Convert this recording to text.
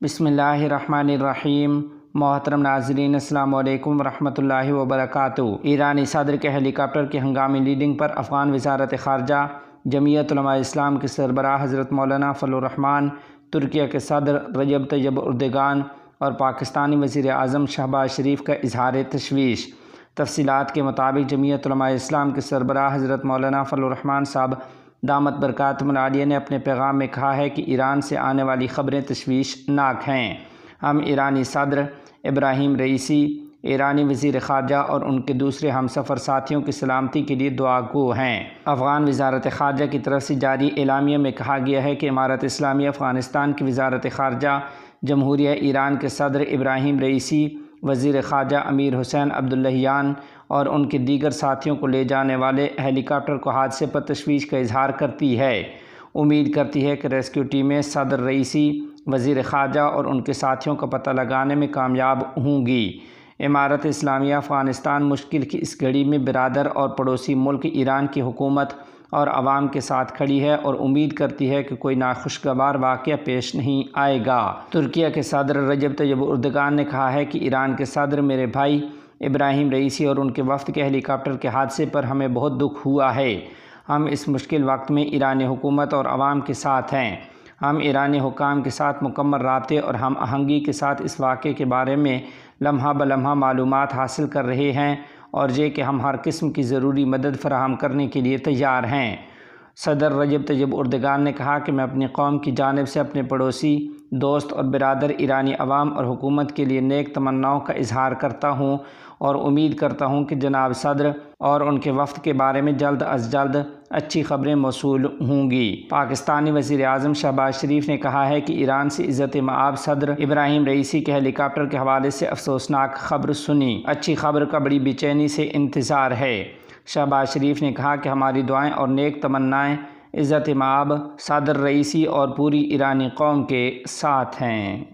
بسم اللہ الرحمن الرحیم۔ محترم ناظرین، السلام علیکم ورحمۃ اللہ وبرکاتہ۔ ایرانی صدر کے ہیلی کاپٹر کی ہنگامی لینڈنگ پر افغان وزارت خارجہ، جمعیت علماء اسلام کے سربراہ حضرت مولانا فضل الرحمان، ترکیہ کے صدر رجب طیب اردگان اور پاکستانی وزیر اعظم شہباز شریف کا اظہار تشویش۔ تفصیلات کے مطابق جمعیت علماء اسلام کے سربراہ حضرت مولانا فضل الرحمان صاحب دامت برکاتہم العالیہ نے اپنے پیغام میں کہا ہے کہ ایران سے آنے والی خبریں تشویشناک ہیں۔ ہم ایرانی صدر ابراہیم رئیسی، ایرانی وزیر خارجہ اور ان کے دوسرے ہم سفر ساتھیوں کی سلامتی کے لیے دعا گو ہیں۔ افغان وزارت خارجہ کی طرف سے جاری اعلامیہ میں کہا گیا ہے کہ امارت اسلامیہ افغانستان کی وزارت خارجہ، جمہوریہ ایران کے صدر ابراہیم رئیسی، وزیر خارجہ امیر حسین عبداللہیان اور ان کے دیگر ساتھیوں کو لے جانے والے ہیلی کاپٹر کو حادثے پر تشویش کا اظہار کرتی ہے۔ امید کرتی ہے کہ ریسکیو ٹیمیں صدر رئیسی، وزیر خارجہ اور ان کے ساتھیوں کا پتہ لگانے میں کامیاب ہوں گی۔ امارت اسلامیہ افغانستان مشکل کی اس گھڑی میں برادر اور پڑوسی ملک ایران کی حکومت اور عوام کے ساتھ کھڑی ہے اور امید کرتی ہے کہ کوئی ناخوشگوار واقعہ پیش نہیں آئے گا۔ ترکیہ کے صدر رجب طیب اردگان نے کہا ہے کہ ایران کے صدر میرے بھائی ابراہیم رئیسی اور ان کے وفد کے ہیلی کاپٹر کے حادثے پر ہمیں بہت دکھ ہوا ہے۔ ہم اس مشکل وقت میں ایرانی حکومت اور عوام کے ساتھ ہیں۔ ہم ایرانی حکام کے ساتھ مکمل رابطے اور ہم آہنگی کے ساتھ اس واقعے کے بارے میں لمحہ بلمحہ معلومات حاصل کر رہے ہیں اور یہ کہ ہم ہر قسم کی ضروری مدد فراہم کرنے کے لیے تیار ہیں۔ صدر رجب طیب اردگان نے کہا کہ میں اپنی قوم کی جانب سے اپنے پڑوسی، دوست اور برادر ایرانی عوام اور حکومت کے لیے نیک تمناؤں کا اظہار کرتا ہوں اور امید کرتا ہوں کہ جناب صدر اور ان کے وفد کے بارے میں جلد از جلد اچھی خبریں موصول ہوں گی۔ پاکستانی وزیر اعظم شہباز شریف نے کہا ہے کہ ایران سے عزت مآب صدر ابراہیم رئیسی کے ہیلی کاپٹر کے حوالے سے افسوسناک خبر سنی۔ اچھی خبر کا بڑی بے چینی سے انتظار ہے۔ شہباز شریف نے کہا کہ ہماری دعائیں اور نیک تمنائیں عزت مآب صدر رئیسی اور پوری ایرانی قوم کے ساتھ ہیں۔